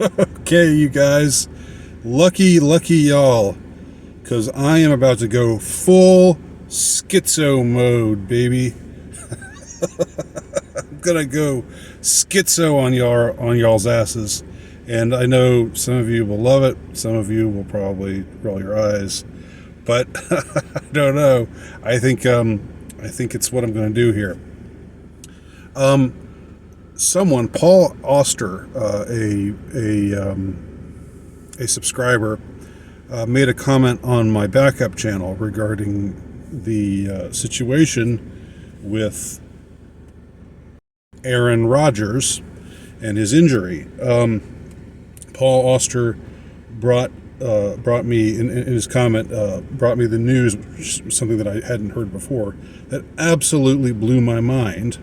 Okay, you guys, lucky y'all, because I am about to go full schizo mode, baby. I'm gonna go schizo on y'all's asses, and I know some of you will love it. Some of you will probably roll your eyes, but I don't know. I think it's what I'm gonna do here. Someone, Paul Oster, a subscriber, made a comment on my backup channel regarding the situation with Aaron Rodgers and his injury. Paul Oster brought me in his comment, brought me the news, something that I hadn't heard before, that absolutely blew my mind,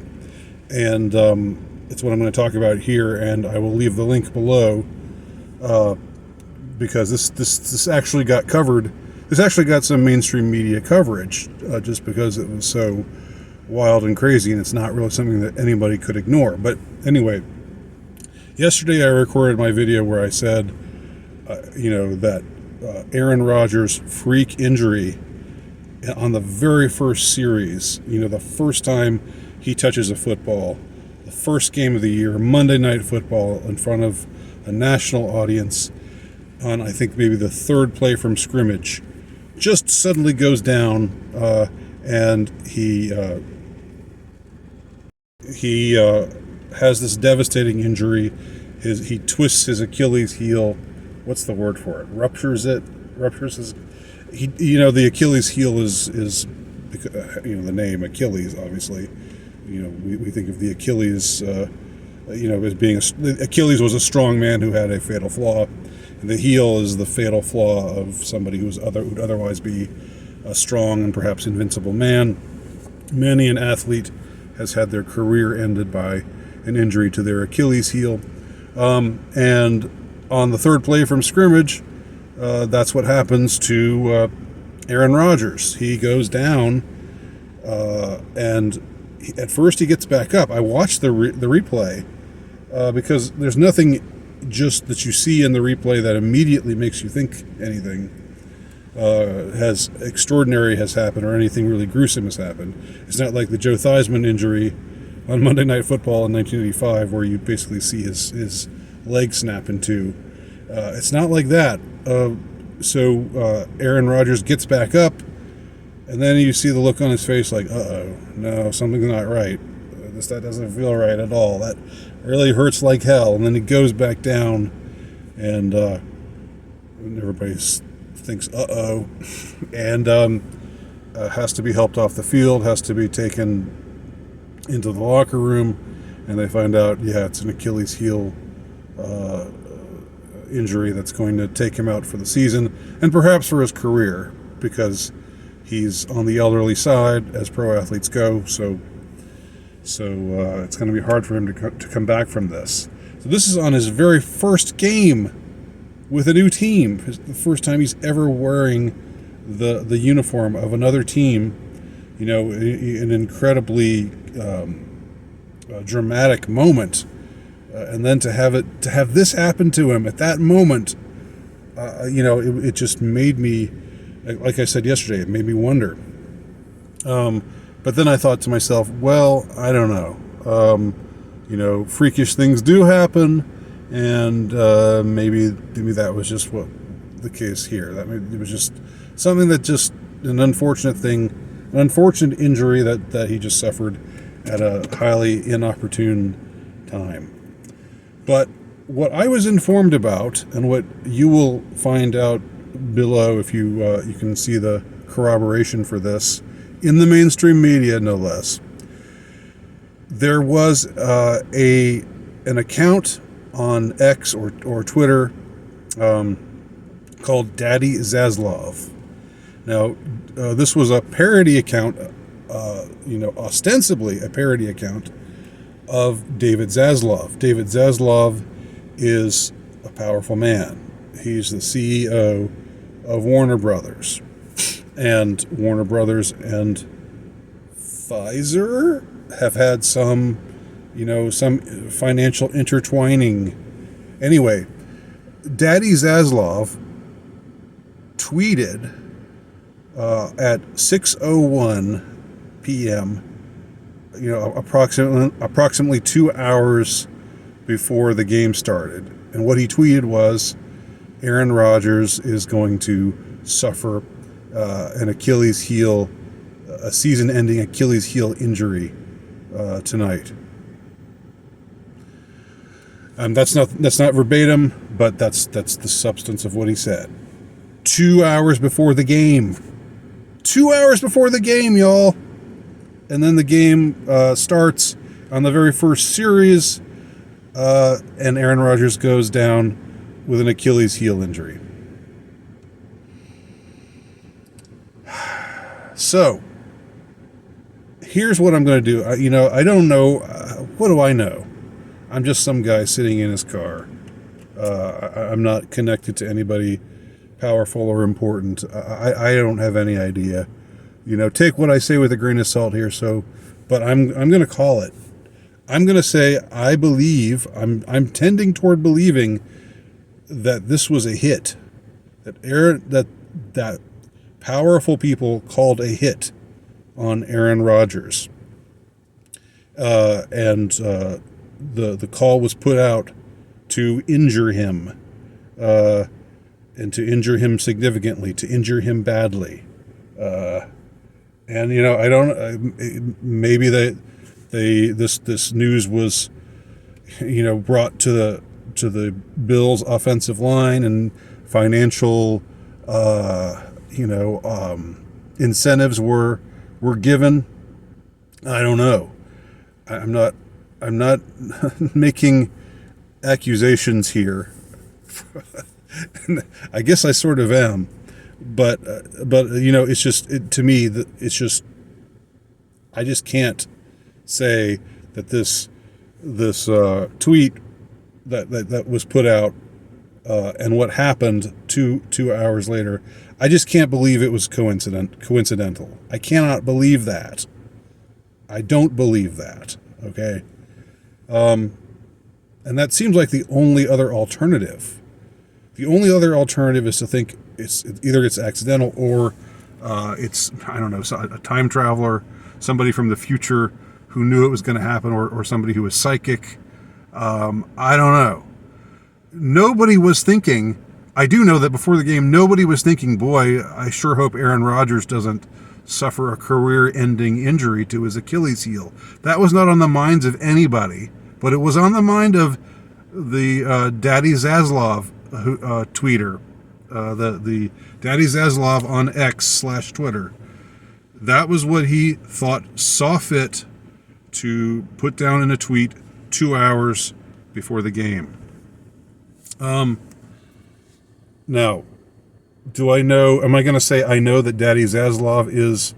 and it's what I'm going to talk about here. And I will leave the link below, because this actually got covered. This actually got some mainstream media coverage, just because it was so wild and crazy, and it's not really something that anybody could ignore. But anyway, yesterday I recorded my video where I said, that Aaron Rodgers' freak injury on the very first series, the first time he touches a football, the first game of the year, Monday Night Football, in front of a national audience, on I think maybe the third play from scrimmage, just suddenly goes down, and he has this devastating injury. He twists his Achilles heel. What's the word for it? Ruptures his. The Achilles heel is the name Achilles, obviously. We think of the Achilles, as being Achilles was a strong man who had a fatal flaw, and the heel is the fatal flaw of somebody would otherwise be a strong and perhaps invincible man. Many an athlete has had their career ended by an injury to their Achilles heel, and on the third play from scrimmage, that's what happens to Aaron Rodgers. He goes down, and at first he gets back up. I watched the replay, because there's nothing just that you see in the replay that immediately makes you think anything has extraordinary has happened or anything really gruesome has happened. It's not like the Joe Theismann injury on Monday Night Football in 1985, where you basically see his leg snap in two. It's not like that. So Aaron Rodgers gets back up, and then you see the look on his face like, uh-oh, no, something's not right. That doesn't feel right at all. That really hurts like hell. And then he goes back down, and everybody thinks, uh-oh, and has to be helped off the field, has to be taken into the locker room, and they find out, it's an Achilles heel injury that's going to take him out for the season, and perhaps for his career, because he's on the elderly side, as pro athletes go, so it's going to be hard for him to come back from this. So this is on his very first game with a new team, the first time he's ever wearing the uniform of another team, an incredibly dramatic moment, and then to have this happen to him at that moment, it just made me, like I said yesterday, it made me wonder. But then I thought to myself, well, I don't know. Freakish things do happen, and maybe that was just what the case here. It was just something that just an unfortunate thing, an unfortunate injury that he just suffered at a highly inopportune time. But what I was informed about, and what you will find out below if you can see the corroboration for this in the mainstream media, no less. There was an account on X or Twitter called Daddy Zaslav. Now, this was a parody account, ostensibly a parody account of David Zaslav. David Zaslav is a powerful man. He's the CEO of Warner Brothers. And Warner Brothers and Pfizer have had some financial intertwining. Anyway, Daddy Zaslav tweeted at 6:01 p.m. Approximately 2 hours before the game started, and what he tweeted was, Aaron Rodgers is going to suffer an Achilles heel, a season-ending Achilles heel injury tonight. That's not verbatim, but that's the substance of what he said. 2 hours before the game. 2 hours before the game, y'all. And then the game starts on the very first series, and Aaron Rodgers goes down with an Achilles heel injury. So, here's what I'm going to do. I don't know. What do I know? I'm just some guy sitting in his car. I'm not connected to anybody powerful or important. I don't have any idea. Take what I say with a grain of salt here. But I'm going to call it. I'm going to say I believe. I'm tending toward believing that this was a hit. That powerful people called a hit on Aaron Rodgers, and the call was put out to injure him, and to injure him significantly, to injure him badly. And I don't. Maybe this news was, brought to the Bills' offensive line, and financial, incentives were given. I don't know. I'm not making accusations here. I guess I sort of am. But it's just to me that it's just, I just can't say that this tweet that was put out and what happened two hours later, I just can't believe it was coincidental. I cannot believe that. I don't believe that. Okay, and that seems like the only other alternative. The only other alternative is to think it's accidental, or it's, I don't know, a time traveler, somebody from the future who knew it was going to happen, or somebody who was psychic. I don't know. Nobody was thinking. I do know that before the game, nobody was thinking, boy, I sure hope Aaron Rodgers doesn't suffer a career-ending injury to his Achilles heel. That was not on the minds of anybody, but it was on the mind of the Daddy Zaslav tweeter, the Daddy Zaslav on X/Twitter. That was what he saw fit to put down in a tweet 2 hours before the game. Now, do I know? Am I going to say I know that Daddy Zaslav is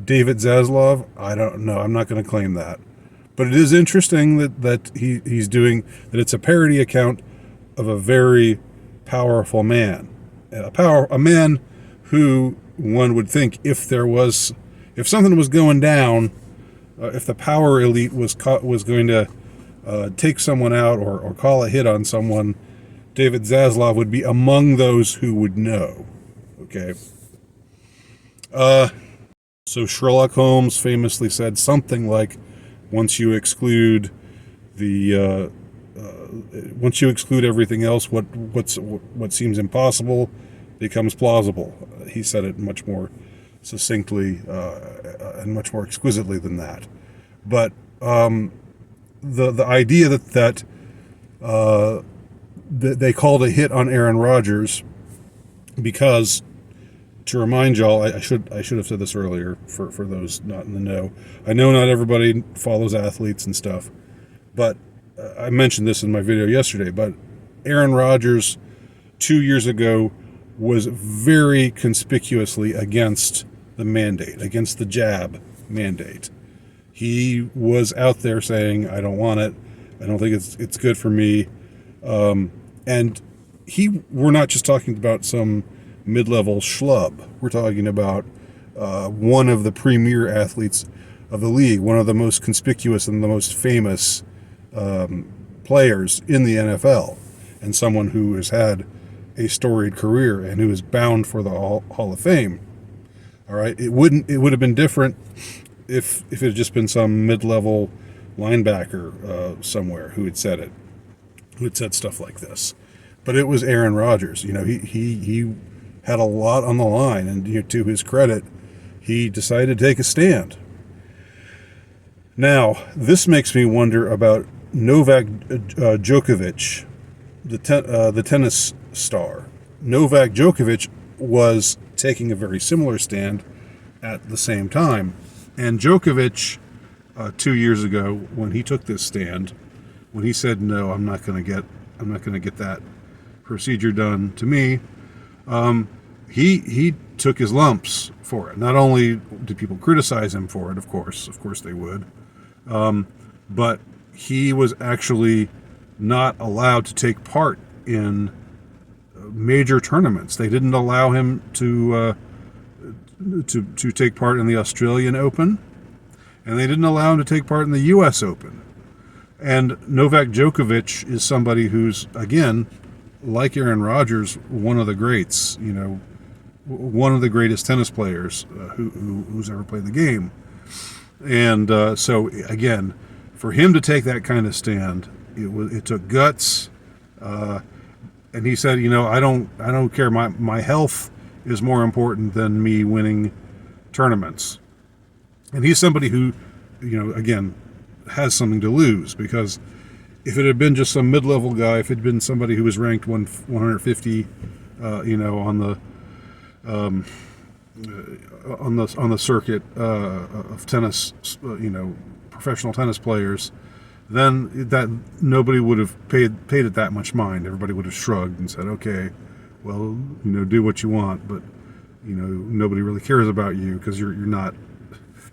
David Zaslav? I don't know. I'm not going to claim that. But it is interesting that he's doing that. It's a parody account of a very powerful man, a man who one would think if something was going down, if the power elite was going to take someone out or call a hit on someone, David Zaslav would be among those who would know. Okay. So Sherlock Holmes famously said something like, once you exclude everything else, what seems impossible becomes plausible. He said it much more succinctly and much more exquisitely than that. But the idea that they called a hit on Aaron Rodgers because, to remind y'all, I should have said this earlier for those not in the know. I know not everybody follows athletes and stuff, but I mentioned this in my video yesterday, but Aaron Rodgers 2 years ago was very conspicuously against the mandate, against the jab mandate. He was out there saying, I don't want it. I don't think it's good for me. And we're not just talking about some mid-level schlub. We're talking about one of the premier athletes of the league, one of the most conspicuous and the most famous players in the NFL. and someone who has had a storied career and who is bound for the Hall of Fame. All right, it would have been different if it had just been some mid-level linebacker somewhere who had said stuff like this. But it was Aaron Rodgers. He had a lot on the line, and to his credit, he decided to take a stand. Now, this makes me wonder about Novak Djokovic, the tennis star. Novak Djokovic was taking a very similar stand at the same time. And Djokovic, 2 years ago, when he took this stand, when he said, "No, I'm not going to get that procedure done to me," he took his lumps for it. Not only did people criticize him for it, of course they would, but he was actually not allowed to take part in major tournaments. They didn't allow him to take part in the Australian Open, and they didn't allow him to take part in the U.S. Open. And Novak Djokovic is somebody who's, again, like Aaron Rodgers, one of the greats. One of the greatest tennis players who's ever played the game. And so again, for him to take that kind of stand, it took guts. And he said, I don't care. My health is more important than me winning tournaments. And he's somebody who, again, has something to lose, because if it had been just some mid-level guy, if it had been somebody who was ranked 150, on the circuit of tennis, professional tennis players, then that nobody would have paid it that much mind. Everybody would have shrugged and said, "Okay, well, do what you want, but nobody really cares about you because you're not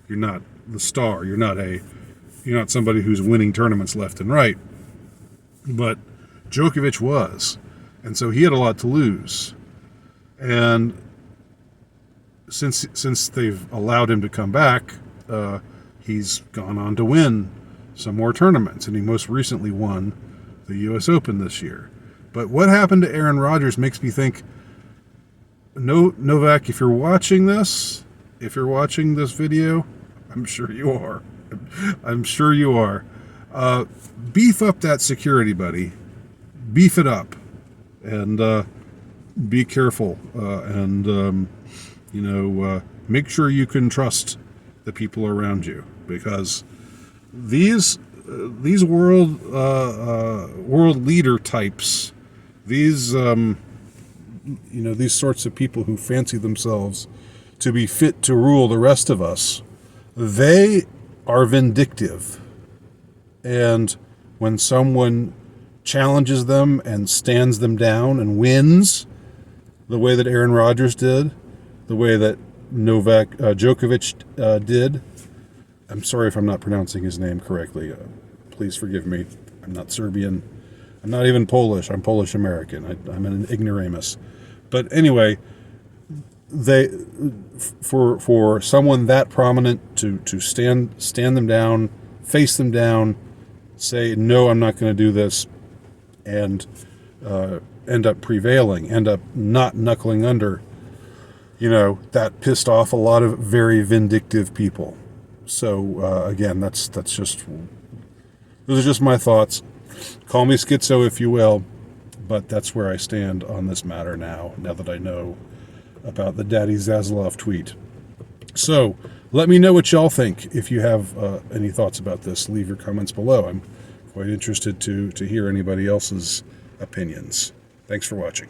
the star. You're not somebody who's winning tournaments left and right." But Djokovic was, and so he had a lot to lose. And since they've allowed him to come back, he's gone on to win some more tournaments, and he most recently won the U.S. Open this year. But what happened to Aaron Rodgers makes me think, Novak, if you're watching this video, I'm sure you are. Beef up that security, buddy. Beef it up, and be careful, and make sure you can trust the people around you, because these world leader types, these sorts of people who fancy themselves to be fit to rule the rest of us, they are vindictive. And when someone challenges them and stands them down and wins, the way that Aaron Rodgers did, the way that Novak Djokovic did. I'm sorry if I'm not pronouncing his name correctly. Please forgive me. I'm not Serbian. I'm not even Polish. I'm Polish American. I'm an ignoramus. But anyway, for someone that prominent to stand them down, face them down, say, "No, I'm not going to do this," and end up prevailing, end up not knuckling under, that pissed off a lot of very vindictive people. So again, those are just my thoughts. Call me schizo if you will, but that's where I stand on this matter now that I know about the Daddy Zaslav tweet. So let me know what y'all think. If you have any thoughts about this, leave your comments below. I'm quite interested to hear anybody else's opinions. Thanks for watching.